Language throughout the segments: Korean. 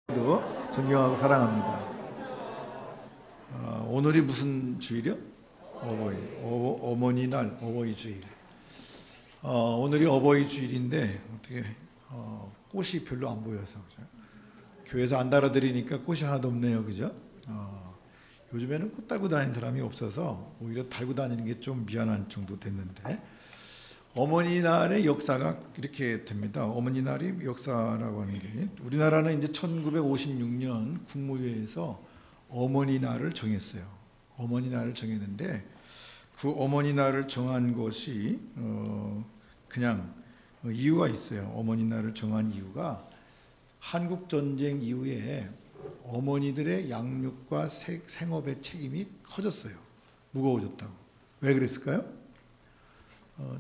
존경하고 사랑합니다. 오늘이 무슨 주일이요? 어머니 날, 어버이 주일. 오늘이 어버이 주일인데 어떻게 꽃이 별로 안 보여서 그죠? 교회에서 안 달아드리니까 꽃이 하나도 없네요, 그죠? 요즘에는 꽃 달고 다니는 사람이 없어서 오히려 달고 다니는 게 좀 미안한 정도 됐는데, 어머니 날의 역사가 이렇게 됩니다. 어머니 날이 역사라고 하는 게, 우리나라는 이제 1956년 국무회의에서 어머니 날을 정했어요. 어머니 날을 정했는데, 그 어머니 날을 정한 것이 그냥 이유가 있어요. 어머니 날을 정한 이유가 한국 전쟁 이후에 어머니들의 양육과 생업의 책임이 커졌어요. 무거워졌다고. 왜 그랬을까요?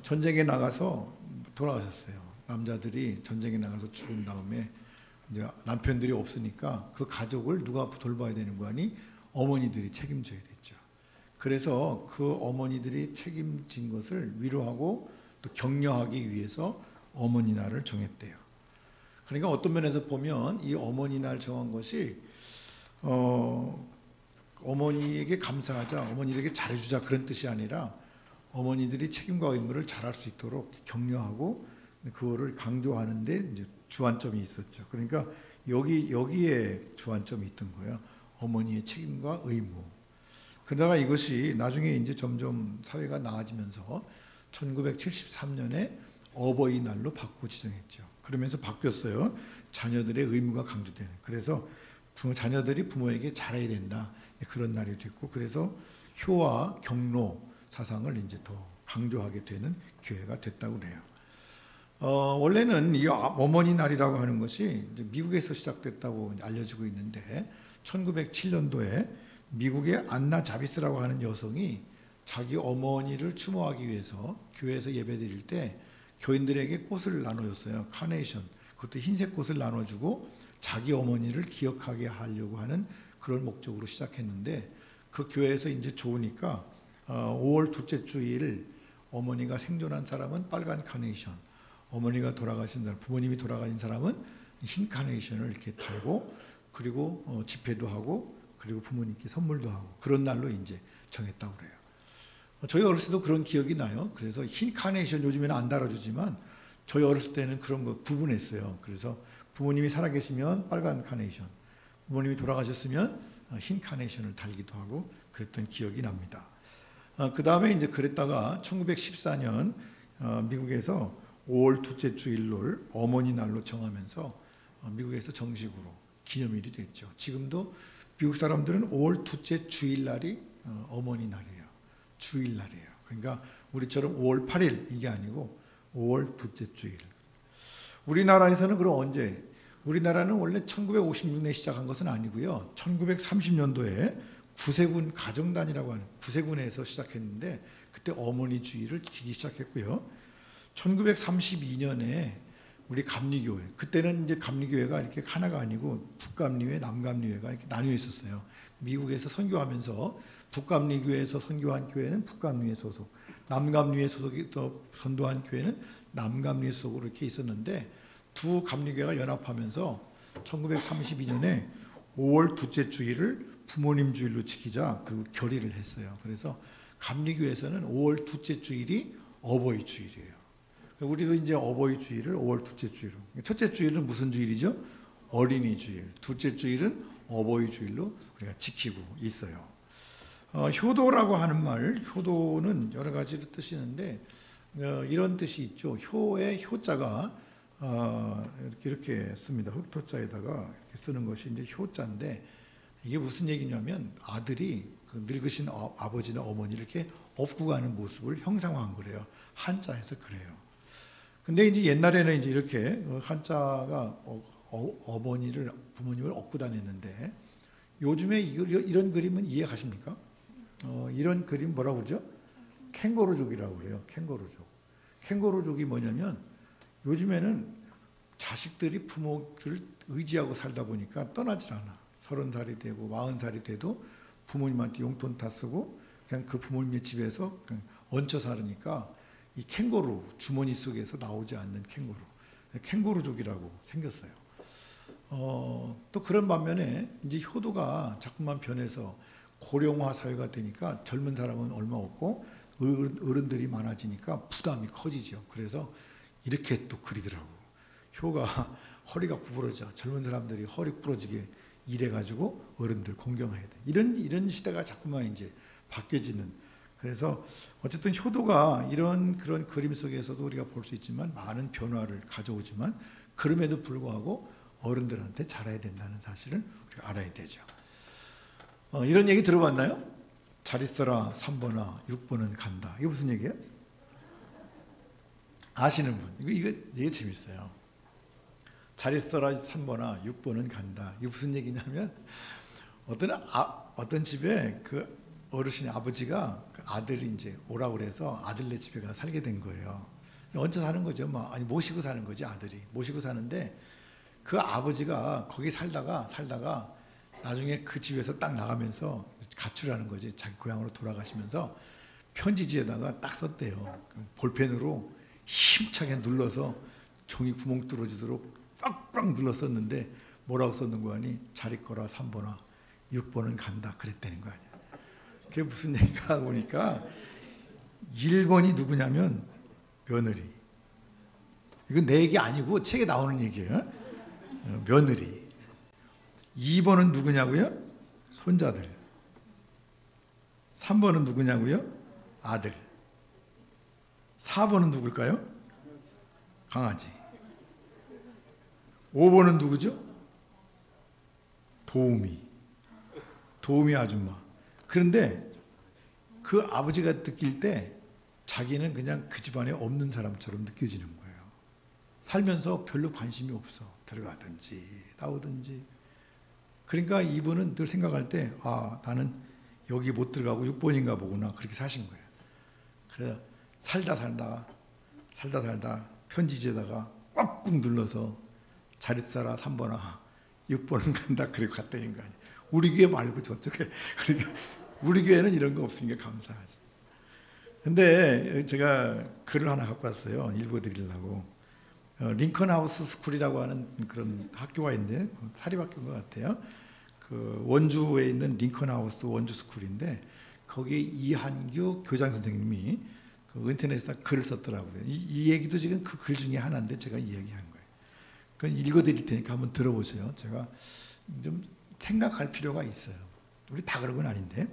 전쟁에 나가서 돌아가셨어요. 남자들이 전쟁에 나가서 죽은 다음에 이제 남편들이 없으니까 그 가족을 누가 돌봐야 되는 거 아니? 어머니들이 책임져야 됐죠. 그래서 그 어머니들이 책임진 것을 위로하고 또 격려하기 위해서 어머니 날을 정했대요. 그러니까 어떤 면에서 보면 이 어머니 날 정한 것이 어머니에게 감사하자, 어머니에게 잘해주자 그런 뜻이 아니라 어머니들이 책임과 의무를 잘할 수 있도록 격려하고 그거를 강조하는데 이제 주안점이 있었죠. 그러니까 여기에 주안점이 있던 거예요. 어머니의 책임과 의무. 그러다가 이것이 나중에 이제 점점 사회가 나아지면서 1973년에 어버이날로 바꾸고 지정했죠. 그러면서 바뀌었어요. 자녀들의 의무가 강조되는. 그래서 자녀들이 부모에게 잘해야 된다. 그런 날이 됐고, 그래서 효와 경로 사상을 이제 더 강조하게 되는 기회가 됐다고 그래요. 원래는 이 어머니 날이라고 하는 것이 이제 미국에서 시작됐다고 알려지고 있는데, 1907년도에 미국의 안나 자비스라고 하는 여성이 자기 어머니를 추모하기 위해서 교회에서 예배드릴 때 교인들에게 꽃을 나눠줬어요. 카네이션. 그것도 흰색 꽃을 나눠주고 자기 어머니를 기억하게 하려고 하는 그런 목적으로 시작했는데, 그 교회에서 이제 좋으니까 5월 둘째 주일 어머니가 생존한 사람은 빨간 카네이션, 어머니가 돌아가신 사람, 부모님이 돌아가신 사람은 흰 카네이션을 이렇게 달고, 그리고 집회도 하고, 그리고 부모님께 선물도 하고, 그런 날로 이제 정했다고 그래요. 저희 어렸을 때도 그런 기억이 나요. 그래서 흰 카네이션 요즘에는 안 달아주지만 저희 어렸을 때는 그런 거 구분했어요. 그래서 부모님이 살아계시면 빨간 카네이션, 부모님이 돌아가셨으면 흰 카네이션을 달기도 하고 그랬던 기억이 납니다. 그 다음에 이제 그랬다가 1914년 미국에서 5월 둘째 주일을 어머니 날로 정하면서 미국에서 정식으로 기념일이 됐죠. 지금도 미국 사람들은 5월 둘째 주일날이 어머니 날이에요. 주일날이에요. 그러니까 우리처럼 5월 8일 이게 아니고 5월 둘째 주일. 우리나라에서는 그럼 언제? 우리나라는 원래 1956년에 시작한 것은 아니고요. 1930년도에 구세군 가정단이라고 하는 구세군에서 시작했는데, 그때 어머니 주일을 지키기 시작했고요. 1932년에 우리 감리교회, 그때는 이제 감리교회가 이렇게 하나가 아니고 북감리회, 남감리회가 이렇게 나뉘어 있었어요. 미국에서 선교하면서 북감리교회에서 선교한 교회는 북감리회 소속, 남감리회 소속이 더 선도한 교회는 남감리회 소속으로 이렇게 있었는데, 두 감리교회가 연합하면서 1932년에 5월 둘째 주일을 부모님 주일로 지키자 그 결의를 했어요. 그래서 감리교회에서는 5월 둘째 주일이 어버이 주일이에요. 우리도 이제 어버이 주일을 5월 둘째 주일로. 첫째 주일은 무슨 주일이죠? 어린이 주일. 둘째 주일은 어버이 주일로 우리가 지키고 있어요. 효도라고 하는 말, 효도는 여러 가지로 뜻이 있는데 이런 뜻이 있죠. 효의 효자가 이렇게 씁니다. 흑토자에다가 이렇게 쓰는 것이 이제 효자인데, 이게 무슨 얘기냐면 아들이 그 늙으신 아버지나 어머니를 이렇게 업고 가는 모습을 형상화한 거래요. 한자에서 그래요. 근데 이제 옛날에는 이제 이렇게 한자가 어머니를, 부모님을 업고 다녔는데, 요즘에 이런 그림은 이해가십니까? 이런 그림 뭐라고 그러죠? 캥거루족이라고 그래요. 캥거루족. 캥거루족이 뭐냐면, 요즘에는 자식들이 부모를 의지하고 살다 보니까 떠나질 않아. 30살이 되고 40살이 돼도 부모님한테 용돈 다 쓰고 그냥 그 부모님의 집에서 그냥 얹혀 살으니까 이 캥거루, 주머니 속에서 나오지 않는 캥거루, 캥거루족이라고 생겼어요. 또 그런 반면에 이제 효도가 자꾸만 변해서 고령화 사회가 되니까 젊은 사람은 얼마 없고 어른들이 많아지니까 부담이 커지죠. 그래서 이렇게 또 그리더라고. 효가 허리가 구부러져. 젊은 사람들이 허리 부러지게 일해가지고 어른들 공경해야 돼. 이런 시대가 자꾸만 이제 바뀌어지는. 그래서 어쨌든 효도가 이런 그런 그림 속에서도 우리가 볼 수 있지만 많은 변화를 가져오지만 그럼에도 불구하고 어른들한테 잘해야 된다는 사실을 우리가 알아야 되죠. 이런 얘기 들어봤나요? 잘 있어라 3번아 6번은 간다. 이게 무슨 얘기예요? 아시는 분? 이게 재밌어요. 잘 있어라 3번아 6번은 간다. 이게 무슨 얘기냐면 어떤 집에 그 어르신 아버지가 그 아들이 이제 오라고 그래서 아들네 집에 가서 살게 된 거예요. 얹혀 사는 거죠. 아니 모시고 사는 거지. 아들이 모시고 사는데 그 아버지가 거기 살다가 나중에 그 집에서 딱 나가면서 가출하는 거지. 자기 고향으로 돌아가시면서 편지지에다가 딱 썼대요. 볼펜으로 힘차게 눌러서 종이 구멍 뚫어지도록 빡빡 눌렀었는데 뭐라고 썼는 거 아니? 잘 있거라 3번아 6번은 간다 그랬다는 거 아니야. 그게 무슨 얘기가 보니까 1번이 누구냐면 며느리. 이건 내 얘기 아니고 책에 나오는 얘기예요. 며느리. 2번은 누구냐고요? 손자들. 3번은 누구냐고요? 아들. 4번은 누굴까요? 강아지. 5번은 누구죠? 도우미. 도우미 아줌마. 그런데 그 아버지가 느낄 때 자기는 그냥 그 집안에 없는 사람처럼 느껴지는 거예요. 살면서 별로 관심이 없어. 들어가든지 나오든지. 그러니까 이분은 늘 생각할 때 나는 여기 못 들어가고 6번인가 보구나. 그렇게 사신 거예요. 그래서 살다 편지지에다가 꽉꾹 눌러서 잘 있어라 3번아 6번은 간다. 그리고 갔다는 거 아니에요. 우리 교회 말고 저쪽에. 그러니까 우리 교회는 이런 거 없으니까 감사하죠. 근데 제가 글을 하나 갖고 왔어요. 읽어드리려고. 링컨 하우스 스쿨이라고 하는 그런 학교가 있는데 사립학교인 것 같아요. 그 원주에 있는 링컨 하우스 원주 스쿨인데 거기 이한규 교장 선생님이 그 인터넷에서 글을 썼더라고요. 이 얘기도 지금 그 글 중에 하나인데 제가 이야기한 거예요. 그건 읽어드릴 테니까 한번 들어보세요. 제가 좀 생각할 필요가 있어요. 우리 다 그런 건 아닌데.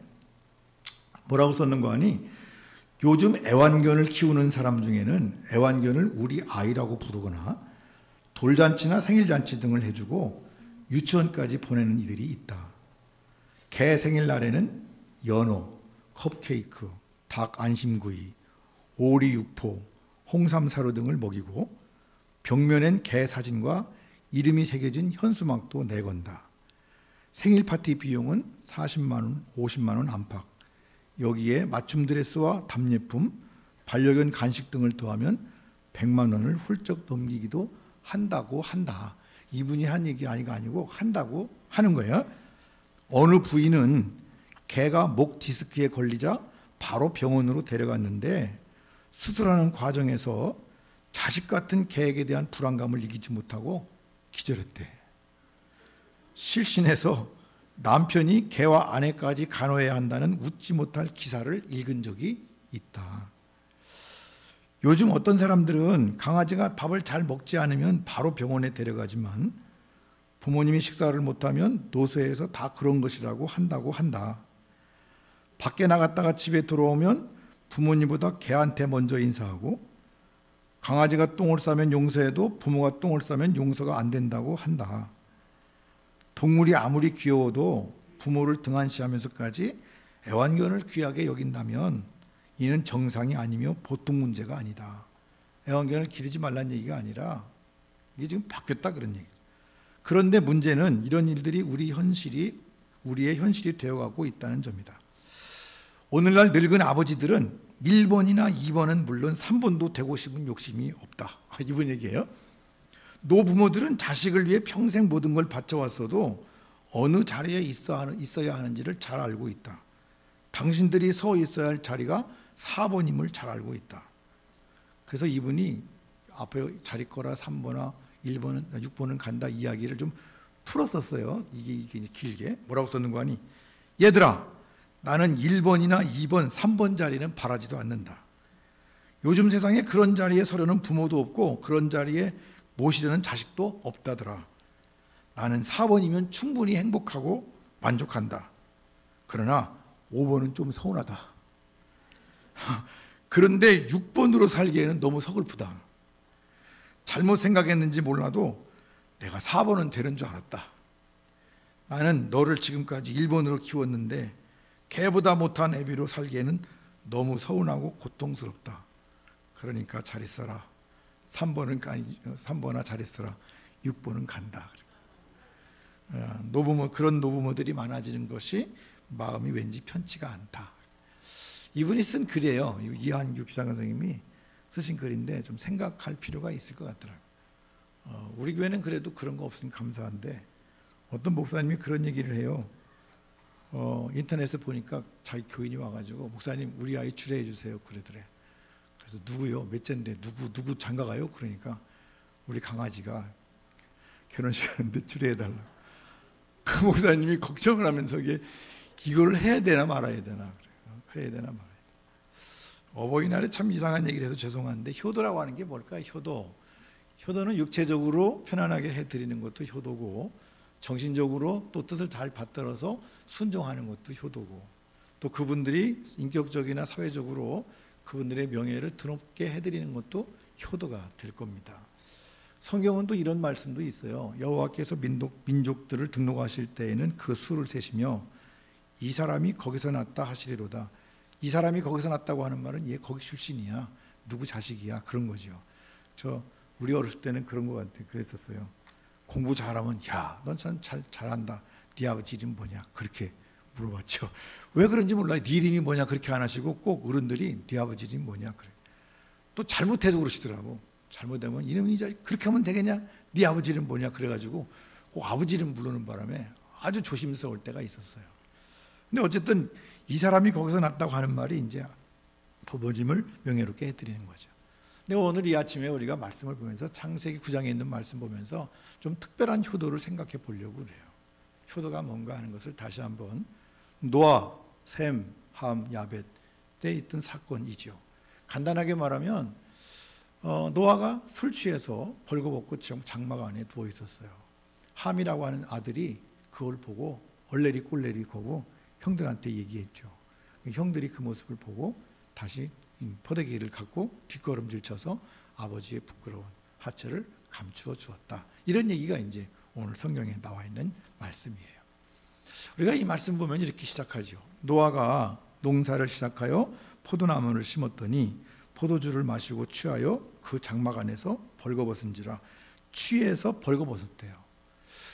뭐라고 썼는 거 아니? 요즘 애완견을 키우는 사람 중에는 애완견을 우리 아이라고 부르거나 돌잔치나 생일잔치 등을 해주고 유치원까지 보내는 이들이 있다. 개 생일날에는 연어, 컵케이크, 닭 안심구이, 오리 육포, 홍삼 사료 등을 먹이고 벽면엔 개 사진과 이름이 새겨진 현수막도 내건다. 생일 파티 비용은 40만 원, 50만 원 안팎. 여기에 맞춤 드레스와 답례품, 반려견 간식 등을 더하면 100만 원을 훌쩍 넘기기도 한다고 한다. 이분이 한 얘기 아니고 한다고 하는 거예요. 어느 부인은 개가 목 디스크에 걸리자 바로 병원으로 데려갔는데 수술하는 과정에서 자식 같은 개에게 대한 불안감을 이기지 못하고 기절했대. 실신해서 남편이 개와 아내까지 간호해야 한다는 웃지 못할 기사를 읽은 적이 있다. 요즘 어떤 사람들은 강아지가 밥을 잘 먹지 않으면 바로 병원에 데려가지만 부모님이 식사를 못하면 노쇠해서 다 그런 것이라고 한다고 한다. 밖에 나갔다가 집에 들어오면 부모님보다 개한테 먼저 인사하고 강아지가 똥을 싸면 용서해도 부모가 똥을 싸면 용서가 안 된다고 한다. 동물이 아무리 귀여워도 부모를 등한시하면서까지 애완견을 귀하게 여긴다면 이는 정상이 아니며 보통 문제가 아니다. 애완견을 기르지 말라는 얘기가 아니라 이게 지금 바뀌었다 그런 얘기죠. 그런데 문제는 이런 일들이 우리의 현실이 되어가고 있다는 점이다. 오늘날 늙은 아버지들은 1번이나 2번은 물론 3번도 되고 싶은 욕심이 없다. 이번 얘기예요. 노부모들은 자식을 위해 평생 모든 걸 바쳐왔어도 어느 자리에 있어야 하는지를 잘 알고 있다. 당신들이 서 있어야 할 자리가 4번임을 잘 알고 있다. 그래서 이분이 앞에 잘 있거라 3번이나 1번은 6번은 간다 이야기를 좀 풀었었어요. 이게 이제 길게 뭐라고 썼는 거 아니? 얘들아, 나는 1번이나 2번, 3번 자리는 바라지도 않는다. 요즘 세상에 그런 자리에 서려는 부모도 없고 그런 자리에 모시려는 자식도 없다더라. 나는 4번이면 충분히 행복하고 만족한다. 그러나 5번은 좀 서운하다. 그런데 6번으로 살기에는 너무 서글프다. 잘못 생각했는지 몰라도 내가 4번은 되는 줄 알았다. 나는 너를 지금까지 1번으로 키웠는데 개보다 못한 애비로 살기에는 너무 서운하고 고통스럽다. 그러니까 잘 있어라. 3번아 잘 있어라. 6번은 간다. 노부모, 그런 노부모들이 많아지는 것이 마음이 왠지 편치가 않다. 이분이 쓴 글이에요. 이한규 기장 선생님이 쓰신 글인데 좀 생각할 필요가 있을 것 같더라고요. 우리 교회는 그래도 그런 거 없으면 감사한데 어떤 목사님이 그런 얘기를 해요. 인터넷에 보니까 자기 교인이 와가지고 목사님 우리 아이 추례해 주세요 그러더래. 그래서 누구요? 몇째인데 누구 장가가요? 그러니까 우리 강아지가 결혼식 하는데 추례해 달라고. 그 목사님이 걱정을 하면서 이걸 해야 되나 말아야 되나 그래야 되나 말아야 되나. 어버이날에 참 이상한 얘기를 해서 죄송한데 효도라고 하는 게 뭘까요? 효도는 육체적으로 편안하게 해드리는 것도 효도고 정신적으로 또 뜻을 잘 받들어서 순종하는 것도 효도고 또 그분들이 인격적이나 사회적으로 그분들의 명예를 드높게 해드리는 것도 효도가 될 겁니다. 성경은 또 이런 말씀도 있어요. 여호와께서 민족들을 등록하실 때에는 그 수를 세시며 이 사람이 거기서 났다 하시리로다. 이 사람이 거기서 났다고 하는 말은 얘 거기 출신이야. 누구 자식이야. 그런 거죠. 우리 어렸을 때는 그런 것 같아요. 그랬었어요. 공부 잘하면 야, 넌 참 잘한다. 네 아버지 이름 뭐냐? 그렇게 물어봤죠. 왜 그런지 몰라요. 네 이름이 뭐냐? 그렇게 안 하시고 꼭 어른들이 네 아버지 이름이 뭐냐? 그래. 또 잘못해도 그러시더라고. 잘못하면 이름이 그렇게 하면 되겠냐? 네 아버지 이름 뭐냐? 그래가지고 꼭 아버지 이름 부르는 바람에 아주 조심스러울 때가 있었어요. 근데 어쨌든 이 사람이 거기서 났다고 하는 말이 이제 부모님을 명예롭게 해드리는 거죠. 근데 오늘 이 아침에 우리가 말씀을 보면서 창세기 9장에 있는 말씀 보면서 좀 특별한 효도를 생각해 보려고 그래요. 효도가 뭔가 하는 것을 다시 한번 노아, 셈, 함, 야벳 때 있던 사건이죠. 간단하게 말하면 노아가 술 취해서 벌거벗고 장막 안에 누워 있었어요. 함이라고 하는 아들이 그걸 보고 얼레리 꼴레리 거고 형들한테 얘기했죠. 형들이 그 모습을 보고 다시 포대기를 갖고 뒷걸음질 쳐서 아버지의 부끄러운 하체를 감추어 주었다. 이런 얘기가 이제 오늘 성경에 나와 있는 말씀이에요. 우리가 이 말씀 보면 이렇게 시작하죠. 노아가 농사를 시작하여 포도나무를 심었더니 포도주를 마시고 취하여 그 장막 안에서 벌거벗은지라. 취해서 벌거벗었대요.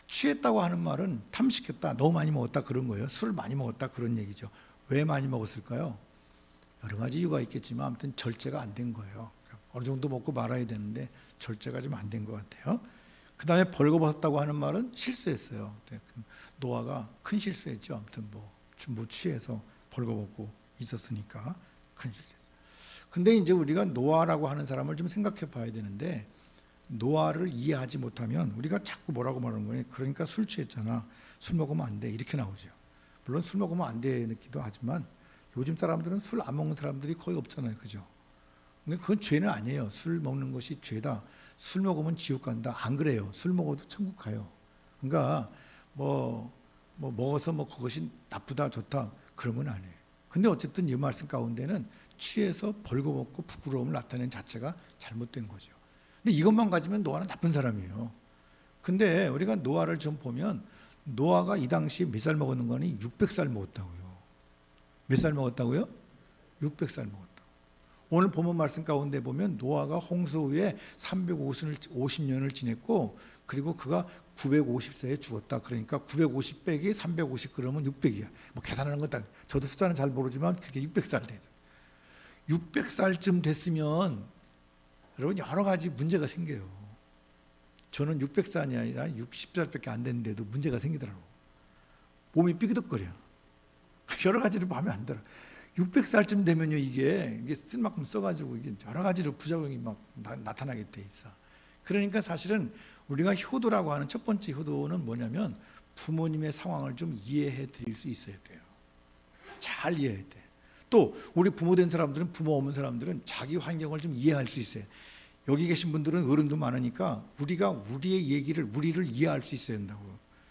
취했다고 하는 말은 탐식했다, 너무 많이 먹었다 그런 거예요. 술을 많이 먹었다 그런 얘기죠. 왜 많이 먹었을까요? 여러 가지 이유가 있겠지만 아무튼 절제가 안 된 거예요. 어느 정도 먹고 말아야 되는데 절제가 좀 안 된 것 같아요. 그 다음에 벌거벗었다고 하는 말은 실수했어요. 노아가 큰 실수했죠. 아무튼 뭐 취해서 벌거벗고 있었으니까 큰 실수. 근데 이제 우리가 노아라고 하는 사람을 좀 생각해 봐야 되는데 노아를 이해하지 못하면 우리가 자꾸 뭐라고 말하는 거예요. 그러니까 술 취했잖아. 술 먹으면 안 돼. 이렇게 나오죠. 물론 술 먹으면 안 되기도 하지만 요즘 사람들은 술 안 먹는 사람들이 거의 없잖아요. 그죠? 근데 그건 죄는 아니에요. 술 먹는 것이 죄다. 술 먹으면 지옥 간다. 안 그래요. 술 먹어도 천국 가요. 그러니까 먹어서 그것이 나쁘다 좋다 그런 건 아니에요. 근데 어쨌든 이 말씀 가운데는 취해서 벌거벗고 부끄러움을 나타낸 자체가 잘못된 거죠. 근데 이것만 가지면 노아는 나쁜 사람이에요. 근데 우리가 노아를 좀 보면 노아가 이 당시 몇 살 먹었는 거니 600살 먹었다고요. 몇 살 먹었다고요? 600살 먹었다. 오늘 본문 말씀 가운데 보면 노아가 홍수 후에 350년을 지냈고 그리고 그가 950세에 죽었다. 그러니까 950 빼기 350 그러면 600이야. 계산하는 건 딱 저도 숫자는 잘 모르지만 그게 600살 되죠. 600살쯤 됐으면 여러분 여러 가지 문제가 생겨요. 저는 600살이 아니라 60살밖에 안 됐는데도 문제가 생기더라고. 몸이 삐그덕거려. 여러 가지로 마음에 안 들어. 600살쯤 되면요 이게 쓸 만큼 써가지고 이게 여러 가지로 부작용이 막 나타나게 돼 있어. 그러니까 사실은 우리가 효도라고 하는 첫 번째 효도는 뭐냐면 부모님의 상황을 좀 이해해 드릴 수 있어야 돼요. 잘 이해해야 돼. 또 우리 부모 된 사람들은, 부모 없는 사람들은 자기 환경을 좀 이해할 수 있어요. 여기 계신 분들은 어른도 많으니까 우리가 우리의 얘기를, 우리를 이해할 수 있어야 된다고.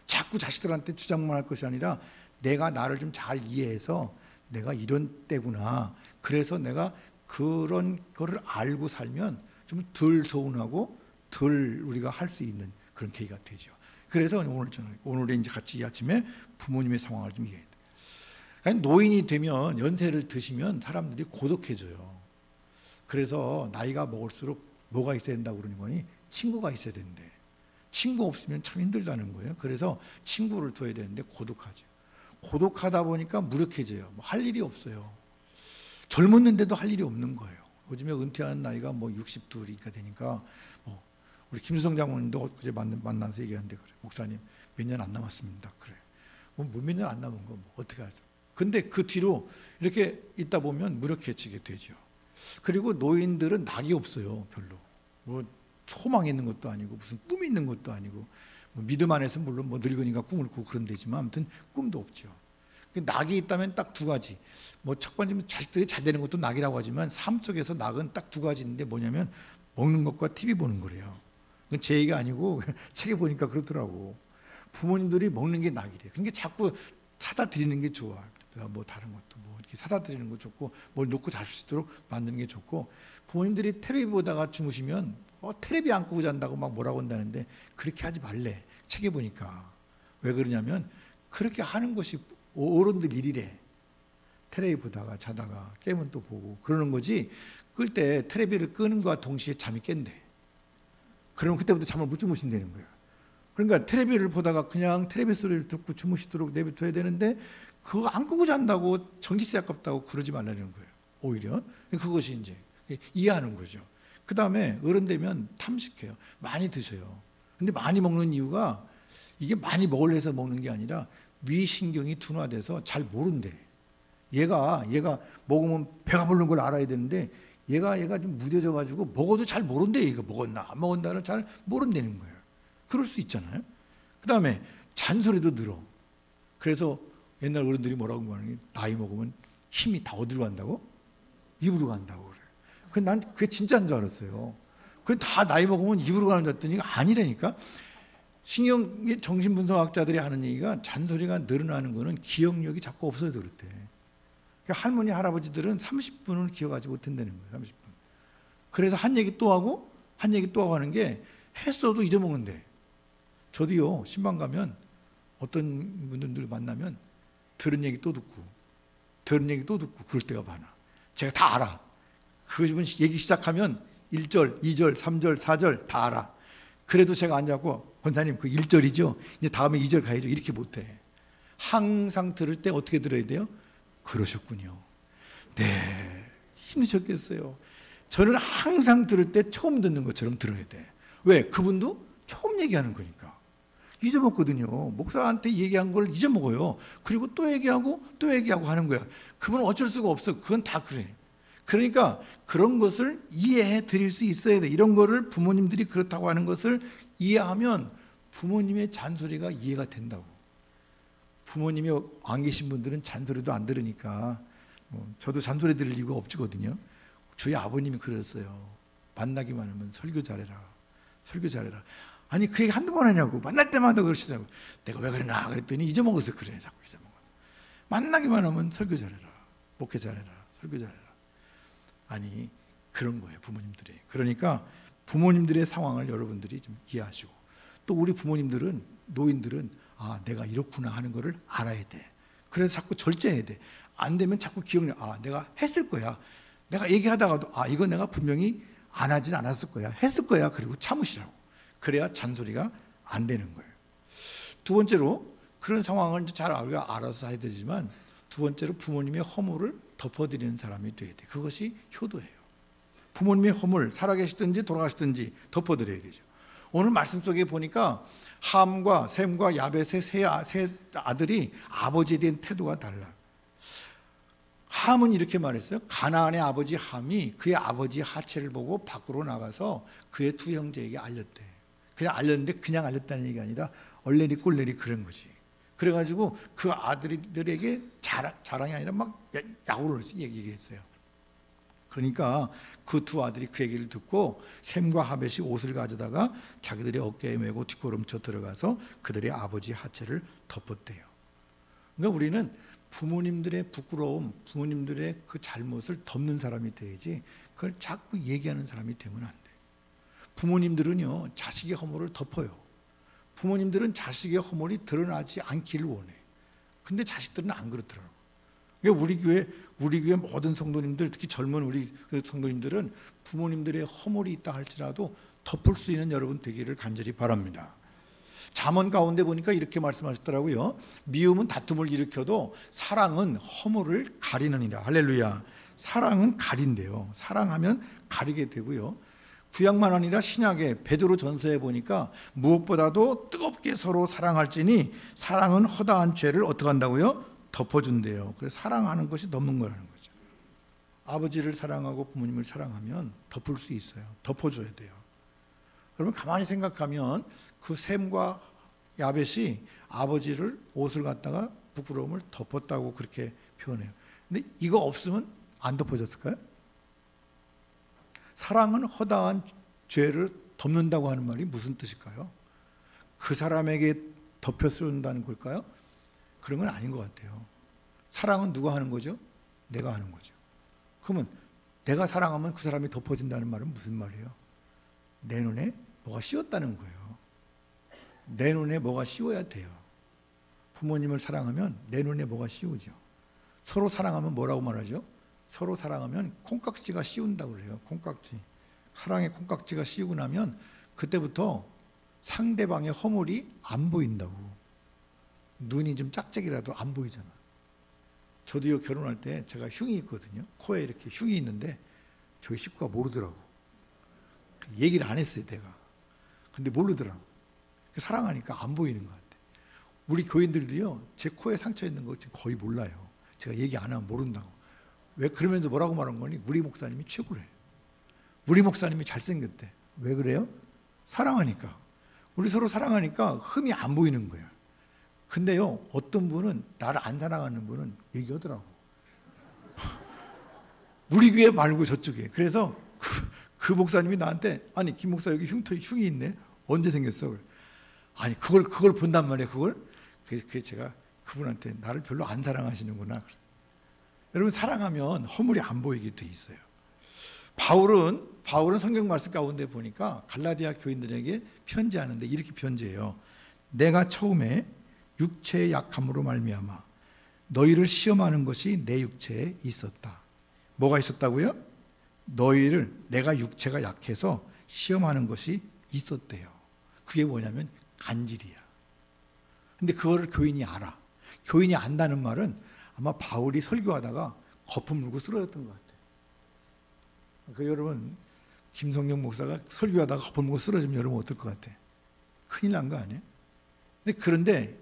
자꾸 자식들한테 주장만 할 것이 아니라 내가 나를 좀 잘 이해해서 내가 이런 때구나, 그래서 내가 그런 거를 알고 살면 좀 덜 서운하고 덜 우리가 할 수 있는 그런 계기가 되죠. 그래서 오늘 이제 같이 이 아침에 부모님의 상황을 좀 이해해야 돼요. 노인이 되면, 연세를 드시면 사람들이 고독해져요. 그래서 나이가 먹을수록 뭐가 있어야 된다고 그러는 거니? 친구가 있어야 되는데, 친구 없으면 참 힘들다는 거예요. 그래서 친구를 둬야 되는데 고독하죠. 고독하다 보니까 무력해져요. 뭐 할 일이 없어요. 젊었는데도 할 일이 없는 거예요. 요즘에 은퇴하는 나이가 뭐 62이니까 되니까, 우리 김수성 장모님도 어제 만나서 얘기하는데, 그래, 목사님 몇 년 안 남았습니다. 그래. 몇 년 안 남은 거 뭐 어떻게 하죠? 근데 그 뒤로 이렇게 있다 보면 무력해지게 되죠. 그리고 노인들은 낙이 없어요. 별로. 뭐 소망이 있는 것도 아니고 무슨 꿈이 있는 것도 아니고, 뭐 믿음 안에서 물론 뭐 늙으니까 꿈을 꾸고 그런 데지만 아무튼 꿈도 없죠. 낙이 있다면 딱 두 가지. 뭐 첫 번째는 자식들이 잘 되는 것도 낙이라고 하지만 삶 속에서 낙은 딱 두 가지인데 뭐냐면 먹는 것과 TV 보는 거래요. 그건 제 얘기가 아니고 책에 보니까 그렇더라고. 부모님들이 먹는 게 낙이래요. 그러니까 자꾸 사다 드리는 게 좋아. 뭐 다른 것도 뭐 이렇게 사다 드리는 거 좋고, 뭘 놓고 자실 수 있도록 만드는 게 좋고, 부모님들이 텔레비 보다가 주무시면 텔레비 안 끄고 잔다고 막 뭐라고 한다는데 그렇게 하지 말래. 책에 보니까. 왜 그러냐면 그렇게 하는 것이 어른들 일이래. 텔레비 보다가 자다가 깨면 또 보고 그러는 거지, 끌 때 텔레비를 끄는 것과 동시에 잠이 깬대. 그러면 그때부터 잠을 못 주무신다는 거야. 그러니까 텔레비를 보다가 그냥 텔레비 소리를 듣고 주무시도록 내버려둬야 되는데, 그거 안 끄고 잔다고 전기세 아깝다고 그러지 말라는 거예요. 오히려 그것이 이제 이해하는 거죠. 그 다음에 어른 되면 탐식해요. 많이 드셔요. 근데 많이 먹는 이유가, 이게 많이 먹으려서 먹는 게 아니라 위신경이 둔화돼서 잘 모른대. 얘가 먹으면 배가 부르는 걸 알아야 되는데 얘가 좀 무뎌져 가지고 먹어도 잘 모른대. 얘가 먹었나 안 먹었나를 잘 모른다는 거예요. 그럴 수 있잖아요. 그 다음에 잔소리도 늘어. 그래서 옛날 어른들이 뭐라고 하는 게, 나이 먹으면 힘이 다 어디로 간다고? 입으로 간다고 그래. 난 그게 진짜인 줄 알았어요. 그게 다 나이 먹으면 입으로 가는 줄 알았더니 아니라니까. 정신분석학자들이 하는 얘기가, 잔소리가 늘어나는 거는 기억력이 자꾸 없어져서 그렇대. 그러니까 할머니 할아버지들은 30분을 기억하지 못한다는 거예요. 30분. 그래서 한 얘기 또 하고 한 얘기 또 하고 하는 게, 했어도 잊어먹는데. 저도요, 신방 가면 어떤 분들 만나면 들은 얘기 또 듣고 들은 얘기 또 듣고 그럴 때가 많아. 제가 다 알아. 그 분 얘기 시작하면 1절, 2절, 3절, 4절 다 알아. 그래도 제가 앉아고, 권사님 그 1절이죠? 이제 다음에 2절 가야죠. 이렇게 못해. 항상 들을 때 어떻게 들어야 돼요? 그러셨군요. 네, 힘드셨겠어요. 저는 항상 들을 때 처음 듣는 것처럼 들어야 돼. 왜? 그분도 처음 얘기하는 거니까. 잊어먹거든요. 목사한테 얘기한 걸 잊어먹어요. 그리고 또 얘기하고 또 얘기하고 하는 거야. 그분은 어쩔 수가 없어. 그건 다 그래. 그러니까 그런 것을 이해해 드릴 수 있어야 돼. 이런 거를 부모님들이 그렇다고 하는 것을 이해하면 부모님의 잔소리가 이해가 된다고. 부모님이 안 계신 분들은 잔소리도 안 들으니까, 저도 잔소리 들을 이유가 없거든요. 저희 아버님이 그랬어요. 만나기만 하면 설교 잘해라. 설교 잘해라. 아니 그 얘기 한두 번 하냐고. 만날 때마다 그러시더라고. 내가 왜 그러나 그랬더니 잊어먹어서 그래. 자꾸 잊어먹어서. 만나기만 하면 설교 잘해라. 목회 잘해라. 설교 잘해라. 아니 그런 거예요, 부모님들이. 그러니까 부모님들의 상황을 여러분들이 좀 이해하시고, 또 우리 부모님들은, 노인들은 내가 이렇구나 하는 거를 알아야 돼. 그래서 자꾸 절제해야 돼. 안 되면 자꾸 기억나. 내가 했을 거야. 내가 얘기하다가도 이거 내가 분명히 안 하진 않았을 거야. 했을 거야. 그리고 참으시라고. 그래야 잔소리가 안 되는 거예요. 두 번째로, 그런 상황을 잘 알아서 해야 되지만, 두 번째로 부모님의 허물을 덮어드리는 사람이 돼야 돼. 그것이 효도예요. 부모님의 허물, 살아계시든지 돌아가시든지 덮어드려야 되죠. 오늘 말씀 속에 보니까 함과 셈과 야벳의 세 아들이 아버지에 대한 태도가 달라. 함은 이렇게 말했어요. 가나안의 아버지 함이 그의 아버지 하체를 보고 밖으로 나가서 그의 두 형제에게 알렸대. 그냥 알렸는데 그냥 알렸다는 얘기가 아니라 얼레리 꼴레리 그런 거지. 그래가지고 그 아들들에게 자랑이 아니라 막 야구를 얘기했어요. 그러니까 그 두 아들이 그 얘기를 듣고 셈과 하벳이 옷을 가져다가 자기들의 어깨에 메고 뒷걸음쳐 들어가서 그들의 아버지 하체를 덮었대요. 그러니까 우리는 부모님들의 부끄러움, 부모님들의 그 잘못을 덮는 사람이 돼야지 그걸 자꾸 얘기하는 사람이 되면 안 돼. 부모님들은요 자식의 허물을 덮어요. 부모님들은 자식의 허물이 드러나지 않기를 원해. 근데 자식들은 안 그렇더라고. 그러니까 우리 교회 모든 성도님들, 특히 젊은 우리 성도님들은 부모님들의 허물이 있다 할지라도 덮을 수 있는 여러분 되기를 간절히 바랍니다. 잠언 가운데 보니까 이렇게 말씀하셨더라고요. 미움은 다툼을 일으켜도 사랑은 허물을 가리느니라. 할렐루야. 사랑은 가린대요. 사랑하면 가리게 되고요. 구약만 아니라 신약의 베드로 전서에 보니까 무엇보다도 뜨겁게 서로 사랑할지니 사랑은 허다한 죄를 어떻게 한다고요? 덮어준대요. 그래서 사랑하는 것이 덮는 거라는 거죠. 아버지를 사랑하고 부모님을 사랑하면 덮을 수 있어요. 덮어줘야 돼요. 여러분 가만히 생각하면 그 셈과 야벳이 아버지를 옷을 갖다가 부끄러움을 덮었다고 그렇게 표현해요. 근데 이거 없으면 안 덮어졌을까요? 사랑은 허다한 죄를 덮는다고 하는 말이 무슨 뜻일까요? 그 사람에게 덮여 씌운다는 걸까요? 그런 건 아닌 것 같아요. 사랑은 누가 하는 거죠? 내가 하는 거죠. 그러면 내가 사랑하면 그 사람이 덮어진다는 말은 무슨 말이에요? 내 눈에 뭐가 씌웠다는 거예요. 내 눈에 뭐가 씌워야 돼요. 부모님을 사랑하면 내 눈에 뭐가 씌우죠. 서로 사랑하면 뭐라고 말하죠? 서로 사랑하면 콩깍지가 씌운다고 그래요. 콩깍지. 사랑의 콩깍지가 씌우고 나면 그때부터 상대방의 허물이 안 보인다고. 눈이 좀 짝짝이라도 안 보이잖아. 저도요 결혼할 때 제가 흉이 있거든요. 코에 이렇게 흉이 있는데 저희 식구가 모르더라고. 얘기를 안 했어요 내가. 근데 모르더라고. 사랑하니까 안 보이는 것 같아. 우리 교인들도요 제 코에 상처 있는 거 지금 거의 몰라요. 제가 얘기 안 하면 모른다고. 왜 그러면서 뭐라고 말한 거니? 우리 목사님이 최고래. 우리 목사님이 잘생겼대. 왜 그래요? 사랑하니까. 우리 서로 사랑하니까 흠이 안 보이는 거야. 근데요 어떤 분은 나를 안 사랑하는 분은 얘기하더라고. 우리 교회 말고 저쪽에. 그래서 그 목사님이 나한테 아니 김 목사 여기 흉이 있네. 언제 생겼어? 아니 그걸 본단 말이에요. 그걸. 그래서 제가 그분한테 나를 별로 안 사랑하시는구나. 여러분 사랑하면 허물이 안 보이게 돼 있어요. 바울은 성경 말씀 가운데 보니까 갈라디아 교인들에게 편지하는데 이렇게 편지해요. 내가 처음에 육체의 약함으로 말미암아 너희를 시험하는 것이 내 육체에 있었다. 뭐가 있었다고요? 너희를 내가 육체가 약해서 시험하는 것이 있었대요. 그게 뭐냐면 간질이야. 근데 그거를 교인이 알아. 교인이 안다는 말은 아마 바울이 설교하다가 거품 물고 쓰러졌던 것 같아요. 그 여러분 김성령 목사가 설교하다가 거품 물고 쓰러지면 여러분 어떨 것 같아? 큰일 난 거 아니에요? 그런데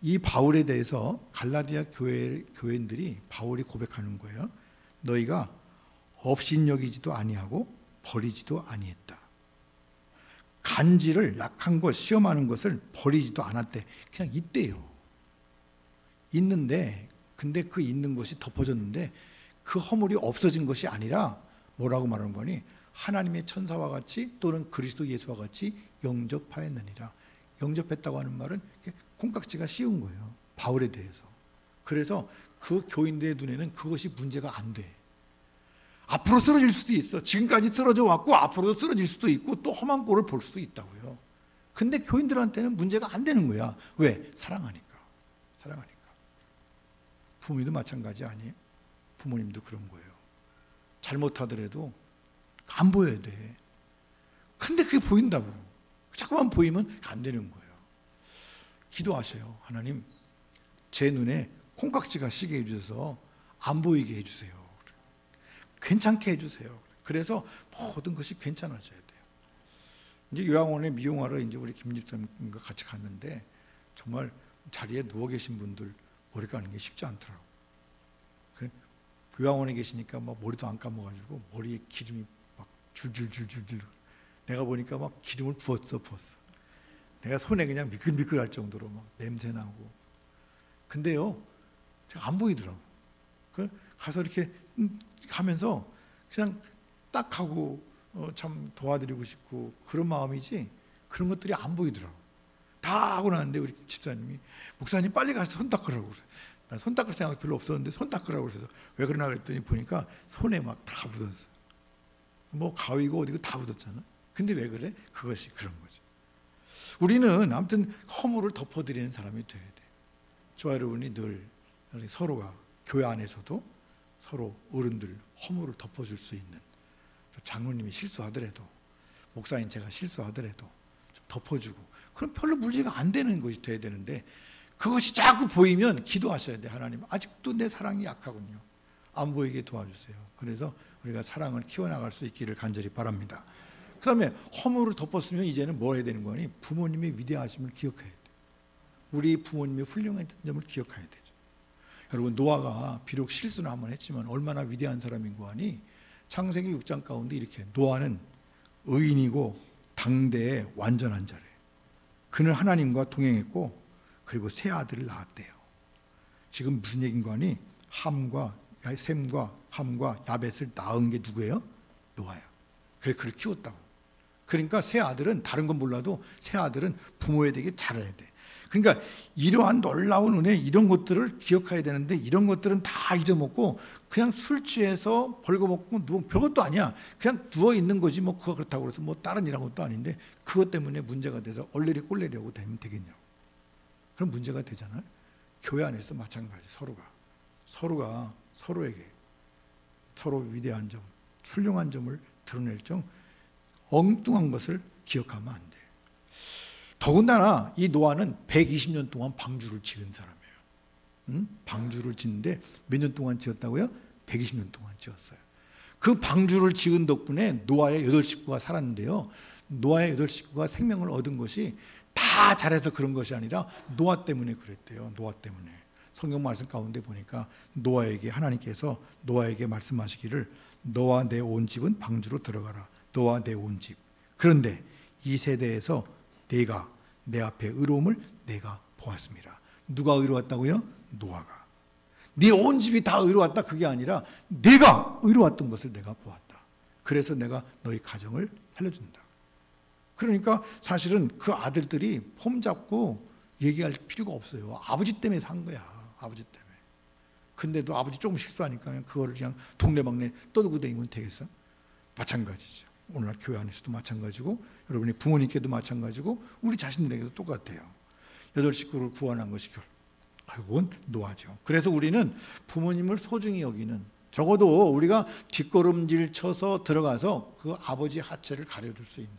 이 바울에 대해서 갈라디아 교인들이 바울이 고백하는 거예요. 너희가 업신여기지도 아니하고 버리지도 아니했다. 간질을 약한 것 시험하는 것을 버리지도 않았대. 그냥 있대요. 있는데 근데 그 있는 것이 덮어졌는데 그 허물이 없어진 것이 아니라 뭐라고 말하는 거니? 하나님의 천사와 같이 또는 그리스도 예수와 같이 영접하였느니라. 영접했다고 하는 말은 콩깍지가 씌운 거예요. 바울에 대해서. 그래서 그 교인들의 눈에는 그것이 문제가 안 돼. 앞으로 쓰러질 수도 있어. 지금까지 쓰러져 왔고 앞으로도 쓰러질 수도 있고 또 험한 꼴을 볼 수도 있다고요. 근데 교인들한테는 문제가 안 되는 거야. 왜? 사랑하니까. 사랑하니까. 부모님도 마찬가지 아니에요? 부모님도 그런 거예요. 잘못하더라도 안 보여야 돼. 근데 그게 보인다고. 자꾸만 보이면 안 되는 거예요. 기도하세요. 하나님, 제 눈에 콩깍지가 시게 해주셔서 안 보이게 해주세요. 괜찮게 해주세요. 그래서 모든 것이 괜찮아져야 돼요. 이제 요양원에 미용하러 이제 우리 김 집사님과 같이 갔는데 정말 자리에 누워 계신 분들 머리 감는 게 쉽지 않더라고. 요양원에 계시니까 막 머리도 안 감아가지고 머리에 기름이 막 줄줄줄줄줄. 내가 보니까 막 기름을 부었어. 내가 손에 그냥 미끌미끌할 정도로 막 냄새 나고. 근데요, 제가 안 보이더라고. 그 가서 이렇게 하면서 그냥 딱 하고 참 도와드리고 싶고 그런 마음이지 그런 것들이 안 보이더라고. 다 하고 나는데 우리 집사님이 목사님 빨리 가서 손 닦으라고 그래서 나 손 닦을 생각 별로 없었는데 손 닦으라고 그래서 왜 그러나 그랬더니 보니까 손에 막 다 묻었어. 뭐 가위고 어디고 다 묻었잖아. 근데 왜 그래? 그것이 그런 거지. 우리는 아무튼 허물을 덮어드리는 사람이 돼야 돼. 저와 여러분이 늘 서로가 교회 안에서도 서로 어른들 허물을 덮어줄 수 있는, 장로님이 실수하더라도 목사님 제가 실수하더라도 좀 덮어주고, 그럼 별로 문제가 안 되는 것이 돼야 되는데 그것이 자꾸 보이면 기도하셔야 돼. 하나님 아직도 내 사랑이 약하군요. 안 보이게 도와주세요. 그래서 우리가 사랑을 키워나갈 수 있기를 간절히 바랍니다. 그 다음에 허물을 덮었으면 이제는 뭐 해야 되는 거니? 부모님의 위대하심을 기억해야 돼. 우리 부모님의 훌륭한 점을 기억해야 되죠. 여러분 노아가 비록 실수는 한번 했지만 얼마나 위대한 사람인 거 아니? 창세기 6장 가운데 이렇게 노아는 의인이고 당대의 완전한 자래. 그는 하나님과 동행했고 그리고 세 아들을 낳았대요. 지금 무슨 얘기인 거 아니? 셈과 함과 야벳을 낳은 게 누구예요? 노아야. 그래 그를 키웠다고. 그러니까 세 아들은 다른 건 몰라도 세 아들은 부모에 되게 잘해야 돼. 그러니까 이러한 놀라운 은혜 이런 것들을 기억해야 되는데 이런 것들은 다 잊어먹고 그냥 술 취해서 벌거먹고 별것도 아니야. 그냥 누워 있는 거지 뭐 그거 그렇다고 해서 뭐 다른 일한 것도 아닌데 그것 때문에 문제가 돼서 얼레리 꼴레리하고 되면 되겠냐고. 그럼 문제가 되잖아요. 교회 안에서 마찬가지. 서로가 서로에게 서로 위대한 점, 훌륭한 점을 드러낼 정 엉뚱한 것을 기억하면 안 돼. 더군다나 이 노아는 120년 동안 방주를 지은 사람이에요. 방주를 짓는데 몇 년 동안 지었다고요? 120년 동안 지었어요. 그 방주를 지은 덕분에 노아의 8식구가 살았는데요. 노아의 8식구가 생명을 얻은 것이 다 잘해서 그런 것이 아니라 노아 때문에 그랬대요. 노아 때문에. 성경 말씀 가운데 보니까 노아에게 하나님께서 노아에게 말씀하시기를 너와 내 온 집은 방주로 들어가라. 너와 내 온 집. 그런데 이 세대에서 내가 내 앞에 의로움을 내가 보았습니다. 누가 의로웠다고요? 노아가. 네 온 집이 다 의로웠다 그게 아니라 내가 의로웠던 것을 내가 보았다. 그래서 내가 너희 가정을 살려준다. 그러니까 사실은 그 아들들이 폼 잡고 얘기할 필요가 없어요. 아버지 때문에 산 거야. 아버지 때문에. 근데도 아버지 조금 실수하니까 그냥 그거를 그냥 동네방네 떠들고 다니면 되겠어? 마찬가지죠. 오늘날 교회 안에서도 마찬가지고 여러분이 부모님께도 마찬가지고 우리 자신들에게도 똑같아요. 8식구를 구원한 것이 결국은 노아죠. 그래서 우리는 부모님을 소중히 여기는, 적어도 우리가 뒷걸음질 쳐서 들어가서 그 아버지 하체를 가려줄 수 있는,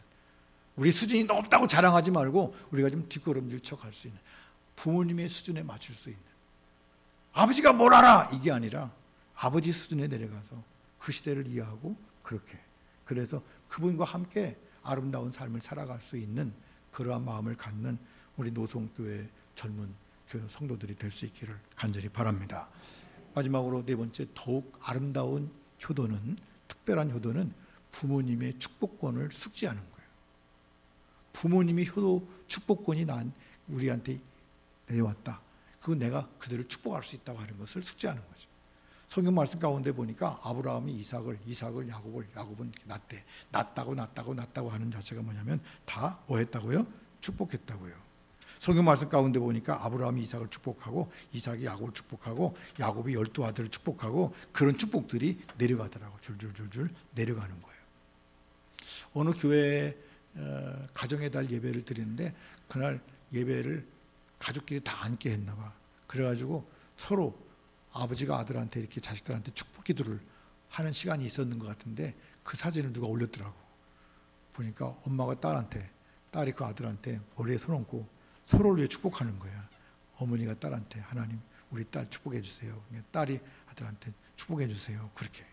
우리 수준이 높다고 자랑하지 말고 우리가 좀 뒷걸음질 쳐 갈 수 있는, 부모님의 수준에 맞출 수 있는, 아버지가 뭘 알아 이게 아니라 아버지 수준에 내려가서 그 시대를 이해하고 그렇게, 그래서 그분과 함께 아름다운 삶을 살아갈 수 있는 그러한 마음을 갖는 우리 노송교회 젊은 교회 성도들이 될 수 있기를 간절히 바랍니다. 마지막으로 네 번째, 더욱 아름다운 효도는, 특별한 효도는 부모님의 축복권을 숙지하는 거예요. 부모님의 효도 축복권이 우리한테 내려왔다. 그건 내가 그들을 축복할 수 있다고 하는 것을 숙지하는 거죠. 성경 말씀 가운데 보니까 아브라함이 이삭을, 야곱은 낳았다고 하는 자체가 뭐냐면 다 뭐 했다고요? 축복했다고요. 성경 말씀 가운데 보니까 아브라함이 이삭을 축복하고 이삭이 야곱을 축복하고 야곱이 12아들을 축복하고 그런 축복들이 내려가더라고. 줄줄줄줄 내려가는 거예요. 어느 교회 가정의 달 예배를 드리는데 그날 예배를 가족끼리 다 앉게 했나 봐. 그래가지고 서로 아버지가 아들한테 이렇게 자식들한테 축복 기도를 하는 시간이 있었는 것 같은데 그 사진을 누가 올렸더라고. 보니까 엄마가 딸한테, 딸이 그 아들한테 머리에 손 얹고 서로를 위해 축복하는 거야. 어머니가 딸한테 하나님 우리 딸 축복해 주세요. 딸이 아들한테 축복해 주세요. 그렇게.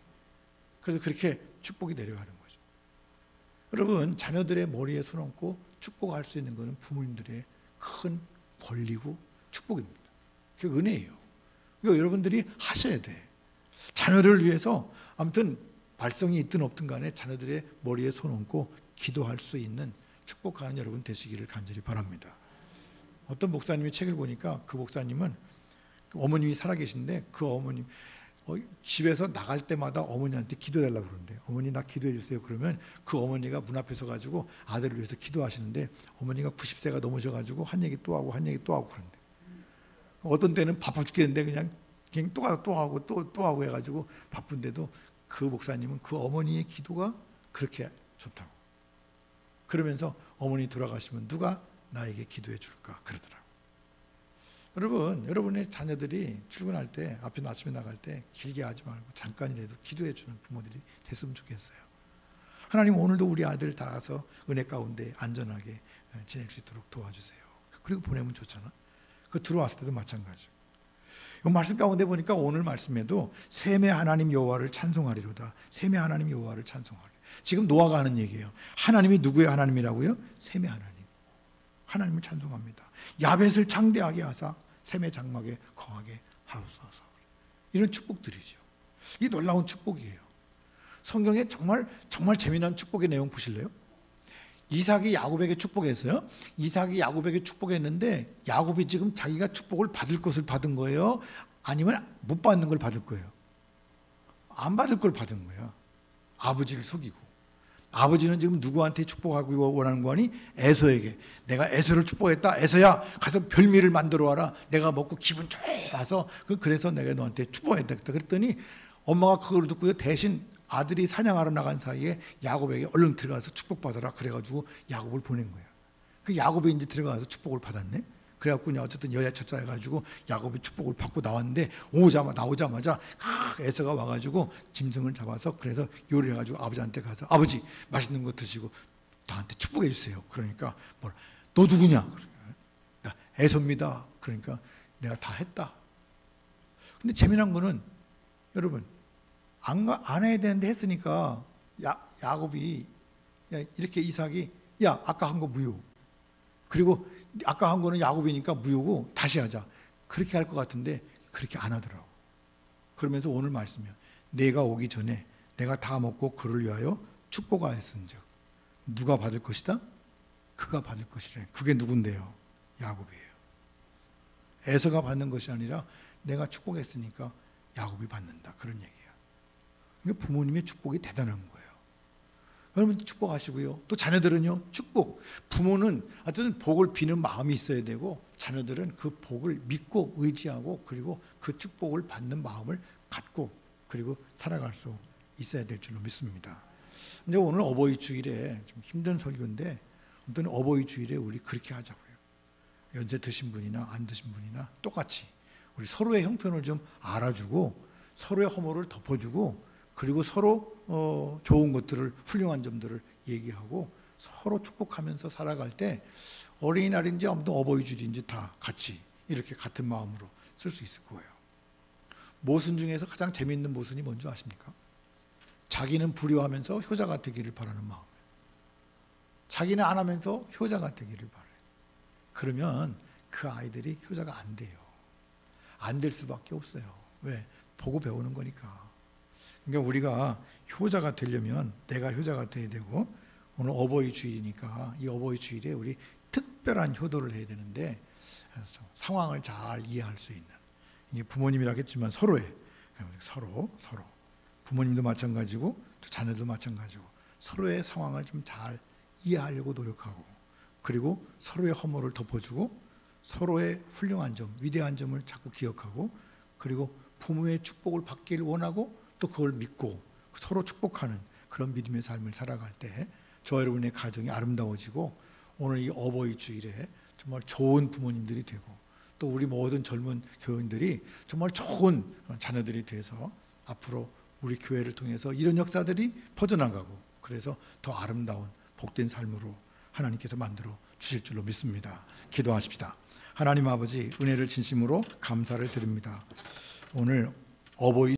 그래서 그렇게 축복이 내려가는 거죠. 여러분 자녀들의 머리에 손 얹고 축복할 수 있는 것은 부모님들의 큰 권리고 축복입니다. 그게 은혜예요. 이거 여러분들이 하셔야 돼. 자녀를 위해서 아무튼 발성이 있든 없든 간에 자녀들의 머리에 손 얹고 기도할 수 있는 축복하는 여러분 되시기를 간절히 바랍니다. 어떤 목사님의 책을 보니까 그 목사님은 어머님이 살아계신데 그 어머님 집에서 나갈 때마다 어머니한테 기도해달라고 그러는데 어머니 나 기도해 주세요. 그러면 그 어머니가 문 앞에 서가지고 아들을 위해서 기도하시는데 어머니가 90세가 넘으셔가지고 한 얘기 또 하고 한 얘기 또 하고 그러는데 어떤 때는 바빠 죽겠는데 그냥 또 하고 또 하고 해가지고 바쁜데도 그 목사님은 그 어머니의 기도가 그렇게 좋다고. 그러면서 어머니 돌아가시면 누가 나에게 기도해 줄까 그러더라고. 여러분, 여러분의 자녀들이 출근할 때 아침에 나갈 때 길게 하지 말고 잠깐이라도 기도해 주는 부모들이 됐으면 좋겠어요. 하나님 오늘도 우리 아들 따라서 은혜 가운데 안전하게 지낼 수 있도록 도와주세요. 그리고 보내면 좋잖아. 그 들어왔을 때도 마찬가지. 이 말씀 가운데 보니까 오늘 말씀에도 셈의 하나님 여호와를 찬송하리로다. 셈의 하나님 여호와를 찬송하리. 지금 노아가 하는 얘기예요. 하나님이 누구의 하나님이라고요? 셈의 하나님. 하나님을 찬송합니다. 야벳을 창대하게 하사 셈의 장막에 거하게 하옵소서. 이런 축복들이죠. 이 놀라운 축복이에요. 성경에 정말 재미난 축복의 내용 보실래요? 이삭이 야곱에게 축복했어요. 이삭이 야곱에게 축복했는데 야곱이 지금 자기가 축복을 받을 것을 받은 거예요? 아니면 못 받는 걸 받을 거예요? 안 받을 걸 받은 거예요. 아버지를 속이고. 아버지는 지금 누구한테 축복하고 원하는 거 아니? 에서에게. 내가 에서를 축복했다. 에서야 가서 별미를 만들어 와라. 내가 먹고 기분 좋아서 그래서 내가 너한테 축복했다. 그랬더니 엄마가 그걸 듣고 대신 아들이 사냥하러 나간 사이에 야곱에게 얼른 들어가서 축복받아라. 그래가지고 야곱을 보낸 거야. 그 야곱이 이제 들어가서 축복을 받았네. 그래갖고 어쨌든 여자 첫째 해가지고 야곱이 축복을 받고 나왔는데 나오자마자 에서가 와가지고 짐승을 잡아서 그래서 요리를 해가지고 아버지한테 가서 아버지 맛있는 거 드시고 나한테 축복해 주세요. 그러니까 너 누구냐? 나 에서입니다. 그러니까 내가 다 했다. 근데 재미난 거는 여러분 안 해야 되는데 했으니까 야곱이 이렇게 이삭이 아까 한 거 무효. 그리고 아까 한 거는 야곱이니까 무효고 다시 하자. 그렇게 할 것 같은데 그렇게 안 하더라고. 그러면서 오늘 말씀이요. 내가 오기 전에 내가 다 먹고 그를 위하여 축복하였은즉 누가 받을 것이다? 그가 받을 것이래. 그게 누군데요? 야곱이에요. 에서가 받는 것이 아니라 내가 축복했으니까 야곱이 받는다. 그런 얘기예요. 그러니까 부모님의 축복이 대단한 거예요. 여러분 축복하시고요. 또 자녀들은요. 축복. 부모는 어쨌든 복을 비는 마음이 있어야 되고 자녀들은 그 복을 믿고 의지하고 그리고 그 축복을 받는 마음을 갖고 그리고 살아갈 수 있어야 될 줄로 믿습니다. 근데 오늘 어버이 주일에 좀 힘든 설교인데 어떤 어버이 주일에 우리 그렇게 하자고요. 연세 드신 분이나 안 드신 분이나 똑같이 우리 서로의 형편을 좀 알아주고 서로의 허물을 덮어주고 그리고 서로 좋은 것들을 훌륭한 점들을 얘기하고 서로 축복하면서 살아갈 때 어린이날인지 아무튼 어버이주일인지 다 같이 이렇게 같은 마음으로 쓸 수 있을 거예요. 모순 중에서 가장 재미있는 모순이 뭔지 아십니까? 자기는 불효하면서 효자가 되기를 바라는 마음. 자기는 안 하면서 효자가 되기를 바라요. 그러면 그 아이들이 효자가 안 돼요. 안 될 수밖에 없어요. 왜? 보고 배우는 거니까. 그러니까 우리가 효자가 되려면 내가 효자가 돼야 되고 오늘 어버이 주일이니까 이 어버이 주일에 우리 특별한 효도를 해야 되는데 상황을 잘 이해할 수 있는 이게 부모님이라 했지만 서로 부모님도 마찬가지고 또 자녀도 마찬가지고 서로의 상황을 좀 잘 이해하려고 노력하고 그리고 서로의 허물을 덮어주고 서로의 훌륭한 점, 위대한 점을 자꾸 기억하고 그리고 부모의 축복을 받기를 원하고 또 그걸 믿고 서로 축복하는 그런 믿음의 삶을 살아갈 때 저 여러분의 가정이 아름다워지고 오늘 이 어버이 주일에 정말 좋은 부모님들이 되고 또 우리 모든 젊은 교인들이 정말 좋은 자녀들이 돼서 앞으로 우리 교회를 통해서 이런 역사들이 퍼져나가고 그래서 더 아름다운 복된 삶으로 하나님께서 만들어 주실 줄로 믿습니다. 기도하십시다. 하나님 아버지 은혜를 진심으로 감사를 드립니다. 오늘 어버이